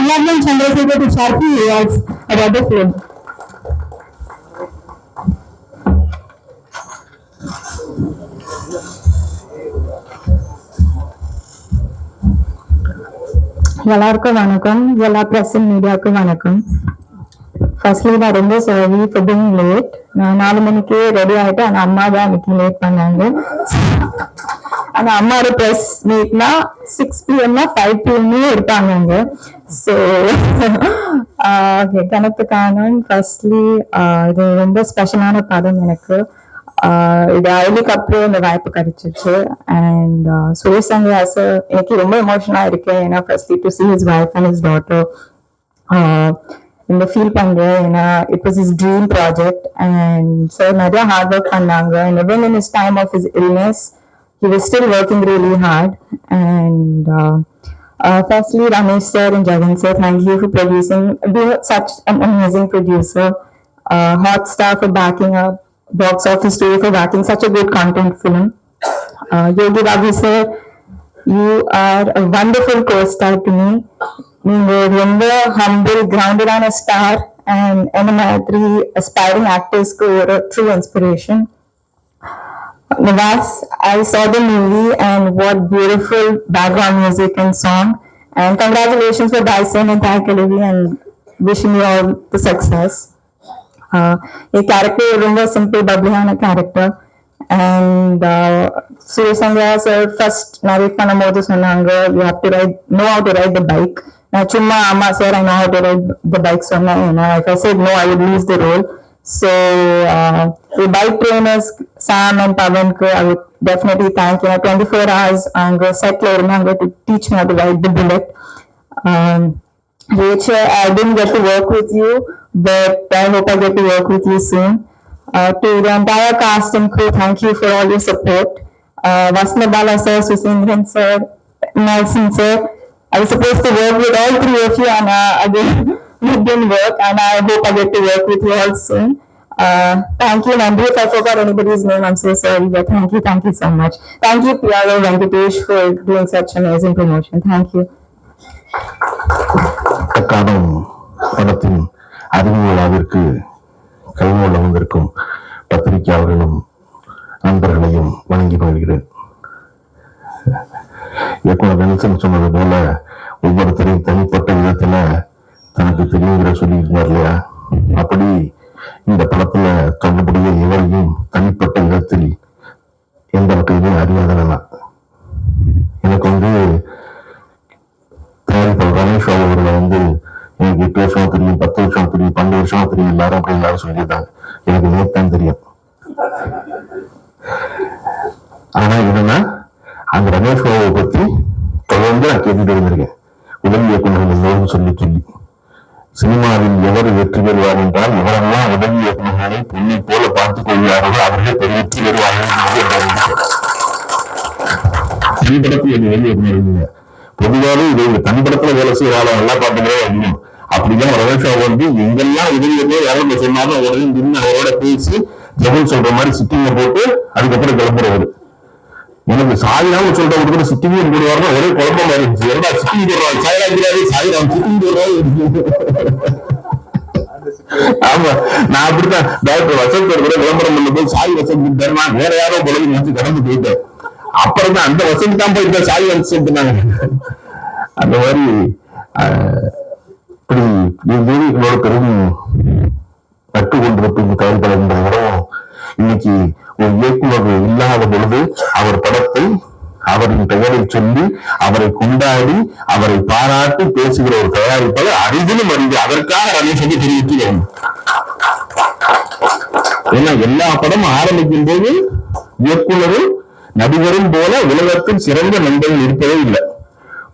Janaardan Chandrasekhar to share few words about the film. எல்லாருக்கும் வணக்கம். எல்லா பிரஸ் மீடியாவுக்கும் வணக்கம். ஃபர்ஸ்ட்லி நான் ரொம்ப சாரி ஃபார் பீயிங் லேட். நான் 4 மணிக்கு ரெடி ஆகிட்டு அந்த அம்மா தான் அன்னைக்கு லேட் பண்ணாங்க. அந்த அம்மாவோட ப்ரெஸ் மீட்னா 6 PM 5 PM இருப்பாங்க அங்க. ஸோ கணக்கு காணும். ஃபர்ஸ்ட்லி இது ரொம்ப ஸ்பெஷலான படம் எனக்கு. இது அழுதுக்கு அப்புறம் இந்த வாய்ப்பு கிடைச்சிச்சு. அண்ட் சுரேஷ் சங்கர் எனக்கு ரொம்ப எமோஷனா இருக்கு. ஏன்னா firstly to see his wife and his daughter இந்த ஃபீல் பண்றேன். ஏன்னா it was his dream project and sir நிறைய ஹார்ட் ஒர்க் பண்ணாங்க. and even in his time of his illness he was still working really hard. And firstly Ramesh sir and Jagan sir, thank you for producing, being such an amazing producer. Hotstar for backing up, Box Office Story for backing such a good content film. Yogi Babu sir, you are a wonderful co-star to me. நீங்க ரொம்ப humble, grounded ஆன star and என்ன மாதிரி aspiring actors-க்கு ஒரு true inspiration. Navas, I saw the movie and what beautiful background music and song. And congratulations for Dyson and Thaikalavi and wishing you all the success. A character ரொம்ப simple, bubbly-ஆன character. And Suresh Sangha sir first narrate பண்ணும்போது சொன்னாங்க you have to know how to ride the bike. நான் சும்மா ஆமா sir I know how to ride the bike சொன்னேன். If I said no I would lose the role. So the bike trainers Sam and Pavan I would definitely thank. 24 hours அங்க செட்ல இருந்தாங்க to teach me how to ride the bullet. Rachel, I didn't get to work with you but I hope I get to work with you soon. To the entire cast and crew, thank you for all your support. Vasnabala sir, Susindran sir, Nelson sir, I was supposed to work with all 3 of you and again it didn't work and I hope I get to work with you all soon. Thank you Nandri, if I forgot anybody's name I'm so sorry, but thank you so much. Thank you P.R.O. Venkatesh for doing such amazing promotion. Thank you. படத்தின் அறிமுகவிற்கு கைமூல வந்திருக்கும் பத்திரிகையாளர்களும் நண்பர்களையும் வணங்கி வருகிறேன். இயக்குனர் Nelson சொன்னது போல ஒவ்வொருத்தரையும் தனிப்பட்ட விதத்துல தனக்கு தெரியுங்கிற சொல்லியிருந்தார் இல்லையா, அப்படி இந்த படத்துல சொன்னபடியே எவரையும் தனிப்பட்ட விதத்தில் எந்த வகையுமே அறியாதனா. எனக்கு தயாரிப்பாளர் ரமேஷ் அவர்களை எனக்கு 8 வருஷம் தெரியும், 10 வருஷம் தெரியும், 12 வருஷம் தெரியும், எல்லாரும் அப்படி எல்லாரும் சொல்லியிருந்தாங்க. எனக்கு நேத்தான் தெரியும். ஆனா என்னன்னா அந்த ரமேஷ் பாபுவை பத்தி தொடர்ந்து நான் கேட்டுட்டு இருந்திருக்கேன். உதவி இயக்குநர்கள் எல்லோரும் சொல்லி சினிமாவில் எவர் வெற்றி பெறுவார் என்றால் எவரெல்லாம் உதவி இயக்குநர்களை பொண்ணை போல பார்த்துக் கொள்கிறார்களோ அவர்கள் பெரிய வெற்றி பெறுவார்கள். தனிப்படத்தில் எது வெளி இயக்குநர்கள் பொதுவாக இதை தனிப்படத்துல வேலை செய்யறாலும் நல்லா பார்த்துக்கிறே அதிகம். அப்படிதான் ரமேஷ் பாபு எங்கெல்லாம் உதவியோ யாரும் சொன்னாலும் அவரோட நின்று அவரோட பேசி ஜெகன் சொல்ற மாதிரி சிட்டிங்க போட்டு அதுக்கப்புறம் கிளம்புறவர். எனக்கு சாயிராம சொல்ற ஒரு சிட்டிங்க போடுவாருன்னா ஒரே குழப்பமா இருந்துச்சு. எவ்வளோ சிட்டிங் போடுறாரு சாயிராஜிராவே சாயிராம் சிட்டிங் போடுறாரு. ஆமா, நான் அப்படித்தான் டாக்டர் வசந்த் கூட விளம்பரம் பண்ணும்போது சாய் வசந்த் நான் வேற யாரோ பொழுது நினைச்சு கடந்து போயிட்டேன். அப்புறம் தான் அந்த வசந்த் தான் போயிட்ட சாய் வசந்த்னாங்க. அந்த மாதிரி இப்படி பெரும் நட்டு கொண்டிருப்பீங்க தயாரிப்பாளர் என்ற விடவும் இன்னைக்கு ஒரு இயக்குனர் இல்லாத பொழுது அவர் படத்தை அவரின் பெயரை சொல்லி அவரை கொண்டாடி அவரை பாராட்டி பேசுகிற ஒரு தயாரிப்பாளர் அரிதிலும் அரிது. அதற்காக ரமேஷ் தெரிவிக்கிறேன். ஏன்னா எல்லா படமும் ஆரம்பிக்கும் போது இயக்குனரும் நடிகரும் போல உலகத்தில் சிறந்த நண்பர்கள் இருப்பதே இல்லை.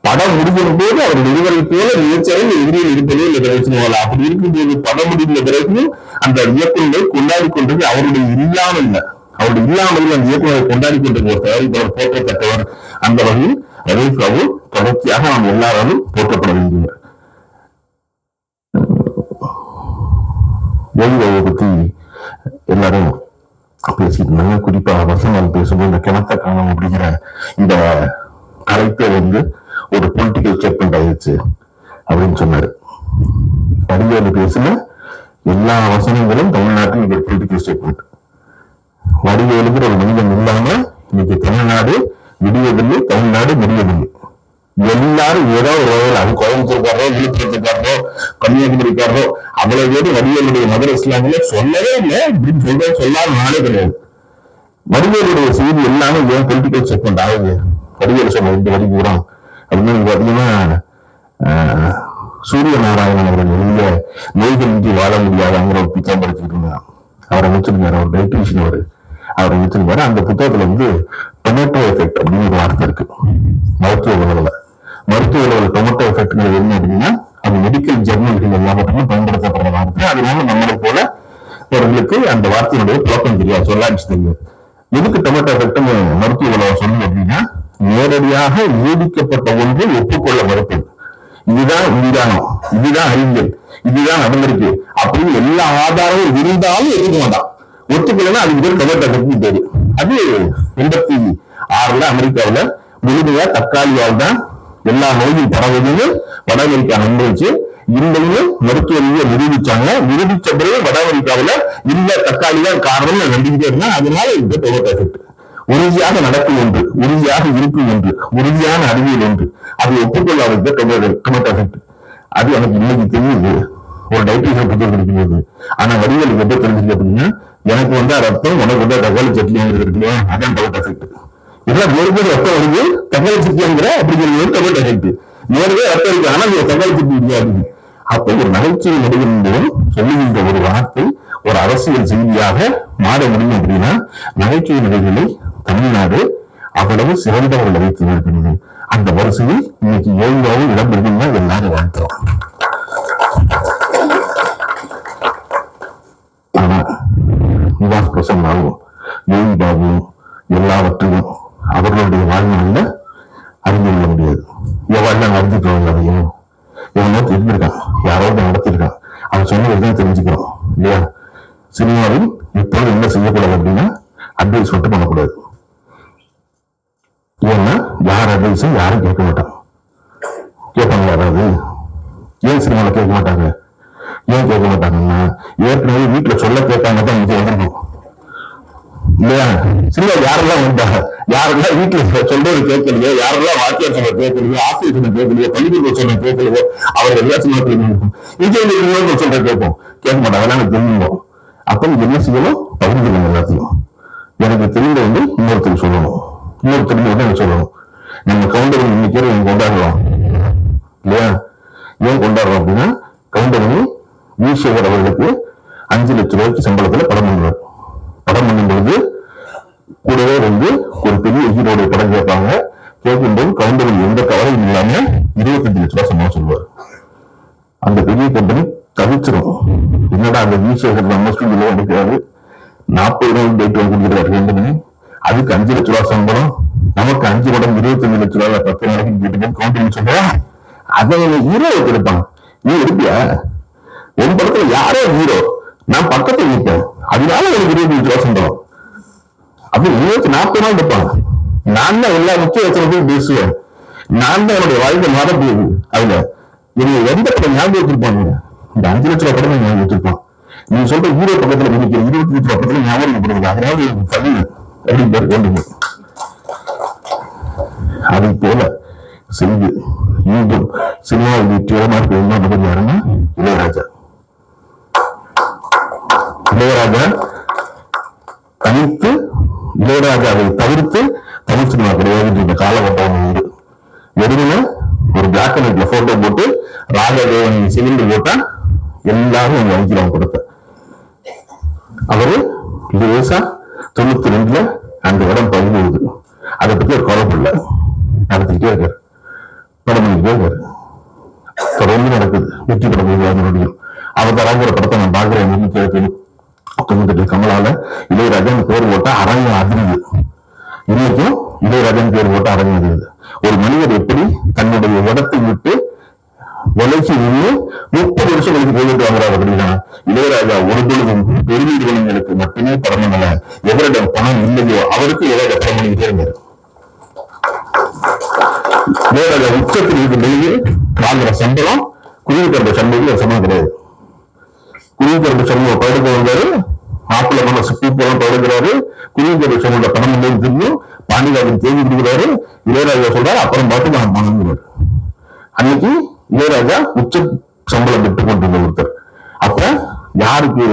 படம் முடியும் போது அவர் நடிகரை போல மிகச்சிறந்த எதிரியில் இருப்பதே இல்லை கிடைச்சுவாங்க. அப்படி இருக்கும்போது படம் முடிந்த பிறகு அந்த இயக்குனரை கொண்டாடி கொண்டது அவருடைய இல்லாமல் இல்லை. அவருடைய இல்லாமல் அந்த இயக்குனரை கொண்டாடி கொண்டிருக்கிற ஒரு தயாரிப்பாளர் போற்றத்தக்கவர். அந்த வகையில் ரமேஷ் பாபு தொடர்ச்சியாக நாம் எல்லாராலும் போற்றப்பட வேண்டியவர். ஓய்வு பத்தி எல்லாரும் பேசிட்டு இருந்தாங்க. குறிப்பா வசனம் பேசும்போது இந்த கிணத்த காணும் அப்படிங்கிற இந்த தலைப்பை ஒரு பொலிட்டிக்கல் ஸ்டேட்மெண்ட் ஆயிடுச்சு. அப்படின்னு சொன்னாரு. வடிவேலு பேசின எல்லா வசனங்களும் தமிழ்நாட்டில் ஒரு பொலிட்டிக்கல் ஸ்டேட்மெண்ட். வடிவேலுங்கிற ஒரு மனிதன் இல்லாம இன்னைக்கு தமிழ்நாடு விடியவில்லை, தமிழ்நாடு முடியவில்லை. எல்லாரும் ஏதோ ஒரு வகையில், அது கோயம்புத்தூர்காரோ, விழுப்புரத்துக்காரோ, கன்னியாகுமரிக்காரோ, அவ்வளவு பேர் வடிவேலுடைய மதுரை இஸ்லாமில சொல்லவே இல்லை அப்படின்னு சொல்லாத நாளே கிடையாது. வடிவேலுடைய செய்தி எல்லாமே ஏன் பொலிட்டிக்கல் ஸ்டேட்மெண்ட் ஆகுது? வடிவேலு சொன்ன 2 வரி கூறோம் அப்படின்னு பாத்தீங்கன்னா, சூரிய நாராயணன் அவர்கள் எழுதிய நோய்களின்றி வாழ முடியாதாங்கிற ஒரு புத்தகம் படிச்சுட்டு இருந்தார். அவரை வச்சிருந்தாரு, ஒரு டைட்டிஷியன் அவரை வச்சிருந்தாரு. அந்த புத்தகத்துல டொமேட்டோ எஃபெக்ட் அப்படின்னு ஒரு வார்த்தை இருக்கு. மருத்துவ உணவுல டொமேட்டோ எஃபெக்ட் என்ன அப்படின்னா, அது மெடிக்கல் ஜெர்னல்கள் எல்லாவற்றும் பயன்படுத்தப்படுற வார்த்தை. அதனால நம்மளை போல அவர்களுக்கு அந்த வார்த்தையினுடைய குழப்பம் தெரியாது, சொல்லாச்சு தெரியாது. எதுக்கு டொமேட்டோ எஃபெக்ட் மருத்துவ உணவை சொல்லணும் அப்படின்னா, நேரடியாக நிரூபிக்கப்பட்ட ஒன்று ஒப்புக்கொள்ள மறுப்பது. இதுதான் விஞ்ஞானம், இதுதான் அறிவியல், இதுதான் நடந்திருக்கு அப்படின்னு எல்லா ஆதாரமும் இருந்தாலும் எடுக்க மாட்டான். ஒத்துக்கலைன்னா அதுக்கு பேர் டொமேட்டோ எஃபெக்ட் பேரு. அது 86 அமெரிக்காவில முழுமையா தக்காளியால் தான் எல்லா நோயும் பரவுதுன்னு வட அமெரிக்கா நம்பிச்சு இந்தையும் மருத்துவ ரீதியை நிரூபிச்சாங்க. நிரூபிச்ச பிறகு வட அமெரிக்காவில இந்த தக்காளி தான் காரணம் நம்பிக்கிட்டே இருந்தா, அதனால இந்த டொமேட்டோ எஃபெக்ட் உறுதியாக நடக்கும் ஒன்று, உறுதியாக இருக்கும் ஒன்று, உறுதியான அறிவியல் ஒன்று, அது ஒப்புக்கொள்ளாத டொமேட்டோ எஃபெக்ட். அது எனக்கு இன்னைக்கு தெரியுது ஒரு டைட்டிஷியன் புத்தகம் படிக்கும்போது. ஆனா வடிவேலுக்கு எப்ப தெரிஞ்சிருக்கு அப்படின்னா, எனக்கு ரத்தம், உனக்கு தக்காளி சட்னி இருக்கு, அதான் டொமேட்டோ எஃபெக்ட். இதெல்லாம் வேறு ரத்தம் வருது, தக்காளி சட்னிங்கிற அப்படிங்கிறது டொமேட்டோ எஃபெக்ட். நேரவே ரத்தம் இருக்கு, ஆனா தக்காளி சட்னி முடியாது. அப்போ ஒரு நகைச்சுவை நடிகர் என்பதும் சொல்லுகின்ற ஒரு வார்த்தை ஒரு அரசியல் செய்தியாக மாற முடியும் அப்படின்னா, நகைச்சுவை நடிகர்களை தமிழ்நாடு அவ்வளவு சிறந்தவர்கள் வைத்திருக்கிறது. அந்த வரிசையில் இன்னைக்கு ஓய்வாகவும் இடம் பெறுதுன்னா எல்லாரும் வாழ்த்துறோம். ஆனா நிவாஸ் பிரசன்னாவும் யோகி பாபுவும் எல்லாவற்றையும் அவர்களுடைய வாழ்நாள்ல அறிந்து கொள்ள முடியாது. எவ்வளவு அறிஞ்சுக்கிறோம், அதையும் எவனோ தெரிஞ்சிருக்கான், யாராவது நடத்திருக்கான், அவன் சொன்னதுதான் தெரிஞ்சுக்கிறோம் இல்லையா? சினிமாவில் எப்போது என்ன செய்யக்கூடாது அப்படின்னா, அட்வைஸ் மட்டும் பண்ணக்கூடாது. ஏன்னா யார் அட்வைஸும் யாரும் கேட்க மாட்டான். கேட்பாங்க யாராவது? ஏன் சினிமால கேட்க மாட்டாங்க? ஏன் கேட்க மாட்டாங்கன்னா, ஏற்கனவே வீட்டுல சொல்ல கேட்காம தான் இங்க வந்துருக்கும் இல்லையா? சினிமா யாரெல்லாம் வந்தாங்க, யாரெல்லாம் வீட்டுல சொல்றது கேட்கலையோ, யாரெல்லாம் வாத்தியார் சொல்ல கேட்கலையோ, ஆசிரியர் சொன்ன கேட்கலையோ, பள்ளிக்கூட சொன்ன கேட்கலையோ, அவர் எல்லா சினிமா இங்கே சொல்ற கேட்போம். கேட்க மாட்டாங்க, அதெல்லாம் தெரிஞ்சுவோம். அப்ப என்ன செய்யணும்? பகிர்ந்துக்கணும் எல்லாத்தையும். எனக்கு தெரிந்த இன்னொருத்தர் சொல்லணும், இன்னொருத்தர் எனக்கு சொல்லணும். நம்ம கவுண்டர் இன்னைக்கு கொண்டாடுறோம் இல்லையா? ஏன் கொண்டாடுறோம் அப்படின்னா, கவுண்டரணி வீசேகர் அவர்களுக்கு 5 லட்சம் ரூபாய்க்கு சம்பளத்துல படம் பண்ணுவார். படம் பண்ணும்போது கூடவே ஒரு பெரிய ஹீரோடைய படம் கேட்பாங்க. கேட்கும்போது கவுண்டரணி எந்த கவலையும் இல்லாம 25 லட்சம் ரூபாய் சம்பளம் சொல்லுவார். அந்த பெரிய கம்பெனி தவிச்சிரும். என்னடா அந்த வீசேகர் நம்ம ஸ்டூடியோல வந்துக்கிறாரு, 40 ரூபாய் டேட் கொடுக்குறாரு கம்பெனி, அதுக்கு 5 லட்சம் ரூபாய் சம்பளம், நமக்கு 5 படம் 25 லட்சம் ரூபாய் 10 நாளைக்கு கேட்டு கவுண்டர் சொல்ற அதை ஹீரோ எடுப்பான். நீ எடுப்பியா? உன் படத்துல யாரோ ஹீரோ, நான் பக்கத்துல நிற்பேன், அதனால எனக்கு 25 லட்சம் ரூபாய் சம்பளம். அப்படி 40 நாள் எடுப்பாங்க. நான் தான் எல்லா முக்கிய வசனத்தையும் பேசுவேன். நான் தான் என்னுடைய வாழ்க்கை மாற போகுது. அதுல நீங்க எந்த படம் ஞாபகம் வச்சிருப்பாங்க? இந்த 5 லட்சம் ரூபாய் படம் ஞாபகம் வச்சிருப்பான். நீங்க சொல்ற ஹீரோ பக்கத்துல நினைக்கிற 25 லட்சம் பக்கத்துல ஞாபகம் கொடுக்குது. அதனால பதில் அப்படின்னு வேண்டும். அதை போல செய்து மீண்டும் சினிமாவில் வெற்றிகரமா இருக்க யாருன்னா இளையராஜா. தனித்து இளையராஜாவை தவிர்த்து தமிழ் சினிமா கிடையாது. இந்த காலகட்டம் உண்டு. வெறுமனே ஒரு பிளாக் அண்ட் ஒயிட்ல போட்டோ போட்டு ராஜதேவன் சிலிண்டர் போட்டா எல்லாரும் அங்க வாங்கிக்கலாம் கொடுத்த அவரு லேசா 92 அந்த இடம் பதிவுது. அதை பத்தி ஒரு குழப்பம் நடத்திக்கிட்டே இருக்காரு, படம் பண்ணிக்கிட்டே இருக்காரு. தொடர்ந்து நடக்குது. வெற்றி படம் முடியும். அவதாராங்கிற படத்தை நான் பாக்குறேன். 98 கமலால இளையராஜா பேர் போட்டா அரங்கம் அதிர்வு. இன்னைக்கும் இளையராஜன் பேர் போட்டா அரங்கம் அதிர்வு. ஒரு மனிதர் எப்படி தன்னுடைய இடத்தை விட்டு விலைக்கு நின்று 30 வருஷம் வரைக்கும் போயிட்டு வாங்குறாரு அப்படின்னா, இளையராஜா ஒரு பொழுதும் பெரிய நிறுவனங்களுக்கு மட்டுமே படம் பண்ணல. எவரிடம் பணம் இல்லையோ அவருக்கு இளையராஜா படம் பண்ணிக்கிட்டே இருந்தாரு. இளையராஜா உச்சத்தில் இருக்கும்போது வாங்குற சம்பளம் குருவிக்கரண்ட சண்முகம் சமம் கிடையாது. குருவிக்கரண்ட சண்முகம் படுக்க வந்தாரு, மாப்பிள்ள மனசு பூப்பெல்லாம் படுக்கிறாரு, குருவிக்கரண்ட சண்முக பணம் இல்லைன்னு தெரியும், பாண்டிகாவின் தேதி கொடுக்குறாரு, இளையராஜா சொல்றாரு அப்புறம் பார்த்து நான் பணம்ங்கிறாரு. அன்னைக்கு இளையராஜா உச்ச சம்பளம் பெற்றுக் கொண்டிருந்த ஒருத்தர். அப்ப யாருக்கு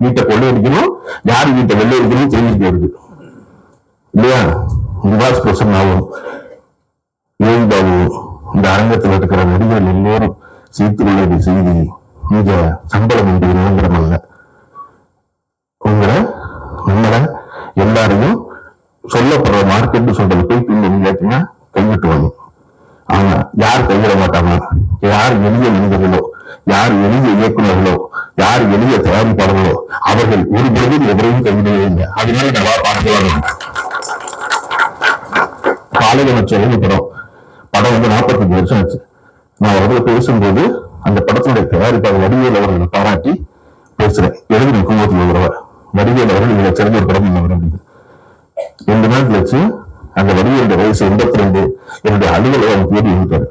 வீட்டை கொள்ளையடிக்கணும், யாரு வீட்டை வெள்ளையடிக்கணும் தெரிஞ்சுட்டு இருக்கு இல்லையா? நிவாஸ் பிரசன்னாவும் யோகி பாபு இந்த அரங்கத்தில் இருக்கிற நடிகர்கள் எல்லோரும் சேர்த்துள்ளது செய்தி இங்க சம்பளம் என்று நிரந்தரம் அல்ல. உங்களை நம்மளை எல்லாரையும் சொல்லப்படுற மார்க்கெட் சொல்றது போய் பின் கேட்டீங்கன்னா கைவிட்டுவாங்க. ஆனா யார் கைவிட மாட்டாங்க? யார் எளிய மனிதர்களோ, யார் எளிய இயக்குநர்களோ, யார் எளிய தயாரிப்பாளர்களோ அவர்கள் ஒரு பொழுதும் எவரையும் கைவிடவே இல்லை. அதனால நல்லா பார்க்கலாம். பாலைவனச்சோலை படம் வந்து 45 வருஷம் ஆச்சு. நான் அவர்களை பேசும்போது அந்த படத்தினுடைய தயாரிப்பாளர் வடிவேல் அவர்களை பாராட்டி பேசுறேன். எழுதின குடும்பத்தில் உள்ளவர் வடிவேல் அவர்கள் இதுல சிறந்த ஒரு படம் பண்ணவர் அப்படின்னு 2 நாள் கழிச்சு அந்த வடிவேலுடைய வயசு 82 என்னுடைய அலுவலகம் தேடி இருக்காரு.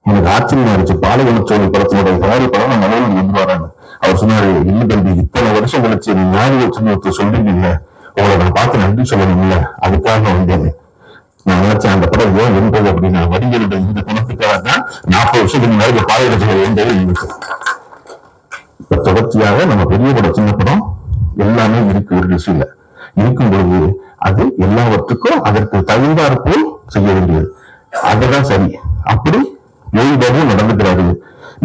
எனக்கு ஆச்சரியமா இருந்துச்சு. பாலைவனச்சோலை படத்தினுடைய தயாரிப்பாளர் நான் அலுவலகம் கொண்டு வரான்னு அவர் சொன்னாரு, இல்ல தம்பி இத்தனை வருஷம் கழிச்சு நீ ஞாபகம் சின்னத்தை சொல்றீங்க, உங்களை நான் பார்த்து நன்றி சொல்லணும் இல்ல, அதுக்காக வந்தேன். நான் நினைச்சேன் அந்த படம் ஏன் வென்றது அப்படின்னா வடிவேலுடைய இந்த குணத்துக்காக தான் 40 வருஷத்துக்கு முன்னாடி பாலைவனச்சோலை வென்றது இருந்துச்சு. இப்ப தொடர்ச்சியாக நம்ம பெரிய படம் சின்ன படம் எல்லாமே இருக்கு ஒரு விஷயம் இருக்கும் பொழுது அது எல்லாவற்றுக்கும் அதற்கு தகுந்தாற்போல் செய்ய வேண்டியது. அதுதான் சரி. அப்படி யோகி பாபு நடந்துக்கிறாரு,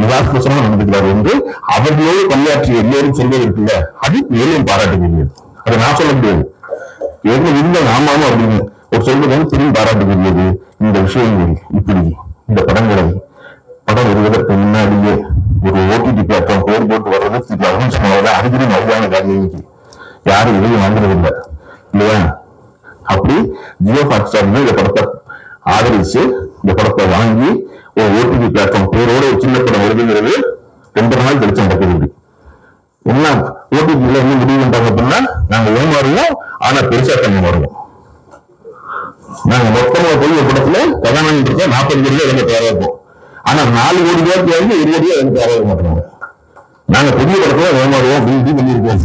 நிவாஸ் பிரசனம் நடந்துக்கிறாரு என்று அவர்களோடு பணியாற்றிய எல்லோரும் சொல்வது இருக்குல்ல, அது மேலும் பாராட்ட முடியாது. அதை நான் சொல்ல முடியாது. என்ன இருந்த நாமாவும் அப்படின்னு ஒரு சொல்வது திரும்பி பாராட்ட முடியாது. இந்த விஷயங்கள் இப்படி இந்த படங்களை படம் வருவதற்கு முன்னாடியே ஒரு ஓடிடி பிளாட்ஃபார்ம் பேர் போட்டு வர்றது அடிக்கடி மதியான காரியம் யாரும் எதையும் வாங்குறதில்லை இல்லையா? அப்படி ஜியோ ஹாட்ஸ்டார் இந்த படத்தை ஆதரிச்சு இந்த படத்தை வாங்கி ஒரு ஓடிடி பிளாட்ஃபார்ம் பேரோட ஒரு சின்ன படம் வருதுங்கிறது 2 நாள் கழிச்சு நடக்குது. என்ன ஓடிடில என்ன முடிவு பண்றாங்க அப்படின்னா, நாங்க ஏமாறுவோம் ஆனா பெருசா தங்க வருவோம். நாங்க மொத்தமா போய் ஒரு படத்துல கதாநாயகன் 40 கோடி ரூபாய் எனக்கு தயாரா இருக்கும். ஆனா 4 கோடி ரூபாய்க்கு வாங்கி 1 கோடி ரூபாய் எனக்கு தயாராக மாட்டாங்க. நாங்க புதிய படத்துல ஏமாறுவோம் அப்படின்னு பண்ணிருக்கோம்.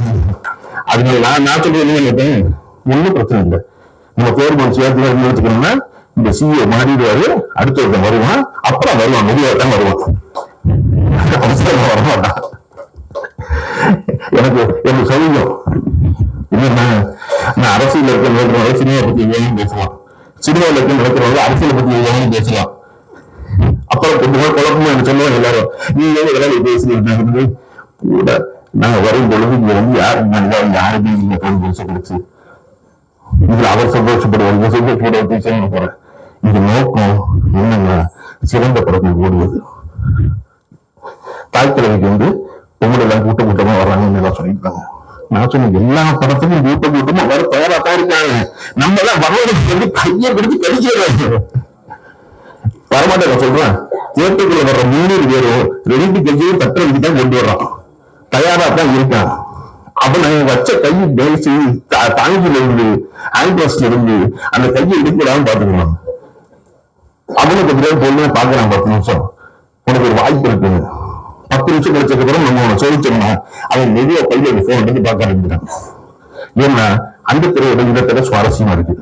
அதனால நான் சொல்றது என்ன கேட்டேன், ஒன்னும் பிரச்சனை இல்லை. நம்ம தேர்தல் சேர்த்து எடுத்துக்கணும்னா இந்த சிஓ மாறிடுவாரு, அடுத்த வருடம் வருவான், அப்புறம் வருவான், முடிவாக தான் வருவான். வரமாட்டான். எனக்கு சௌரியம் என்னன்னா, நான் அரசியல் இருக்க நினைக்கிறவங்க சினிமா பத்தி ஏன்னு பேசலாம், சினிமாவில் இருக்க நினைக்கிறவங்க அரசியலை பத்தி ஏன்னு பேசலாம். அப்புறம் கொஞ்சம் குழப்பமா என்ன சொல்லுவாங்க எல்லாரும், நீங்க இதெல்லாம் பேசுறீங்க கூட. நாங்க வரும் பொழுது இங்க வந்து யாருமே இல்லை பேச கிடைச்சு இதுல அவர் சந்தோஷப்படுவார், சந்தோஷப்பட பேச போறேன். இந்த நோக்கம் என்னன்னா சிறந்த படத்தில் ஓடுவது. தாய்க்கிழமைக்கு வந்து பொங்கல் எல்லாம் கூட்டமா வர்றாங்கன்னு எல்லாம் சொல்லியிருக்காங்க. நான் சொன்னேன் எல்லா படத்துக்கும் கூட்டமா வர தயாராத்தான் இருக்காங்க. நம்ம எல்லாம் வரவழைக்கு வந்து கையை பிடிச்சு கடிச்சிடுறாங்க. வரமாட்டேன் சொல்றேன். தேட்டருக்குள்ள வர்ற 300 பேரும் 2 கையையும் தட்டுறதுக்கு தான் கொண்டு வர்றான், தயாராத்தான் இருக்கான். அவன் வச்ச கை பேசி தாங்கில இருந்து ஆங்கிலஸ்ல இருந்து அந்த கையை எடுக்கூடாதுன்னு பாத்துக்கலாம். அவனுக்கு பிறகு பொண்ணு பாக்குறான் 10 நிமிஷம், உனக்கு ஒரு வாய்ப்பு இருக்குன்னு. 10 நிமிஷம் கிடைச்சதுக்கு அப்புறம் நம்ம சொல்லிச்சோம்னா அவன் மெதுவா கையில போன் எடுத்து பார்க்க ஆரம்பிக்கிறான். ஏன்னா அந்த திரையோட இந்த திரை சுவாரஸ்யமா இருக்கு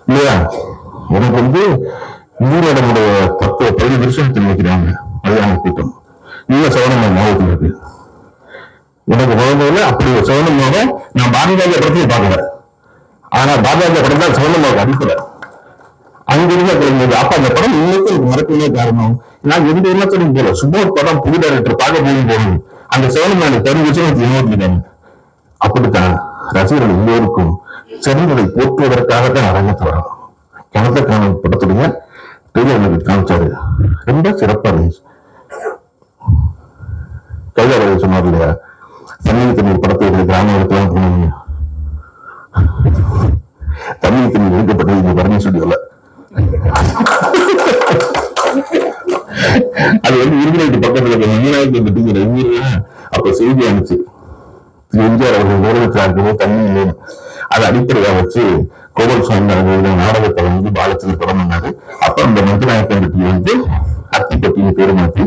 இல்லையா? எனக்கு வந்து ஈரோடனுடைய 10-15 வருஷம் நினைக்கிறாங்க மதியான கூட்டம் இன்னும் சவணமா ஞாபகத்தில் இருக்கு. எனக்கு முதல்ல அப்படி ஒரு சவணமாக நான் பாரதிராஜா படத்தையும் பார்க்கல. ஆனா பாரதிராஜா படம் தான் சவணமாக அடிக்கல. அங்கிருந்து தெரிஞ்சது. அப்ப அந்த படம் இன்னைக்கு மறக்கவே காரணம், நான் எந்த எண்ணத்தையும் போல சும்மா படம் புது டைரக்டர் பார்க்க போகும் அந்த சவணமான 10 வருஷம் ஞாபகத்துக்காங்க. அப்படித்தான் ரசிகர்கள் எல்லோருக்கும் செடிகளை போற்றுவதற்காகத்தான் அரங்கத்து வரும். கணத்தை காண படத்துடைய ட்ரெய்லர் காமிச்சாரு, ரொம்ப சிறப்பா இருந்துச்சு. கையாளர் சொன்னார் இல்லையா, சமீபத்தில் படத்தை கிராமங்களுக்கெல்லாம் போனீங்க, தமிழகத்தில் எடுக்கப்பட்டது இந்த பரணி ஸ்டுடியோல. அது வந்து இருபது பக்கத்துல ஊர்ல அப்ப செய்தி அனுப்பிச்சு எம்ஜிஆர் அவர்கள் நிறுவனத்திற்கு தண்ணி இல்லைன்னு அதை அடிப்படையா வச்சு கோபால் சுவாமி நாடகத்தை வந்து பாலத்தில் தொடங்கினாரு. அப்ப அந்த மந்திரநாயக்கன் வந்து அத்திப்பட்டின்னு பேரு மாற்றி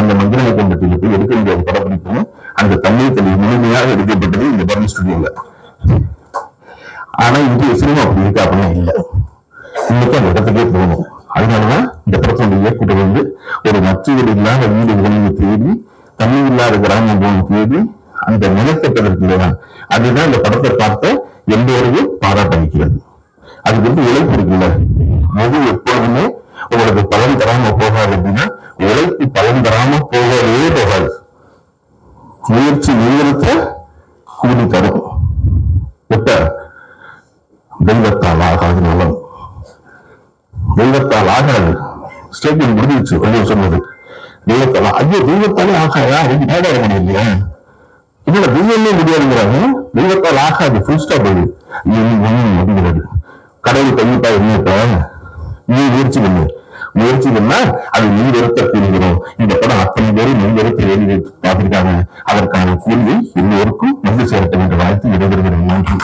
அந்த மந்திரனை கொண்டட்டியில போய் எடுக்க முடியாத படப்பிடிப்புன்னு அந்த தண்ணீர் தண்ணி முழுமையாக எடுக்கப்பட்டது இந்த பர்னி ஸ்டுடியோல. ஆனா இன்றைய சினிமா அப்படி இருக்கா அப்படின்னா இல்லை. இன்னைக்கு அந்த இடத்துக்கே போகணும். அதனாலதான் இந்த படத்தினுடைய இயக்குனர் வந்து ஒரு மற்றவர்கள் இல்லாத வீடுகளில் தேடி தண்ணி இல்லாத கிராமம் தேடி அந்த நிலக்கட்டதற்கு இல்லையா, அதுதான் இந்த படத்தை பார்த்த எல்லோரையும் பாராட்ட வைக்கிறது. அதுக்கு வந்து உழைப்பு இருக்குல்ல, எது எப்பொழுதுமே உங்களுக்கு பலன் தராம போகாது அப்படின்னா உழைப்பு பலன் தராம போகவே போகாது. முயற்சி நிறுத்த கூலி தரும். எப்ப தெய்வத்தால் ஆகாது நலம், தெய்வத்தால் ஆகாது. ஸ்டேட்மெண்ட் முடிஞ்சிச்சு வள்ளுவர் சொன்னது. தெய்வத்தால் ஐயோ தெய்வத்தாலே ஆகாதா அப்படின்னு கேட இல்லையா, இதோட தெய்வமே முடியாதுங்கிறாங்க. தெய்வத்தால் ஆகாது ஃபுல் ஸ்டாப். அது ஒண்ணும் முடிகிறது. கடவுள் கண்டிப்பா என்ன நீ முயற்சி பண்ணு, முயற்சி பண்ணா அது நீ வெறுத்த கூறுகிறோம். இந்த படம் அத்தனை பேரும் நீ வெறுத்த வேலை பார்த்திருக்காங்க. அதற்கான கூலியை எல்லோருக்கும் வந்து சேர்க்க என்ற வாழ்த்து விடைபெறுகிறேன். நன்றி.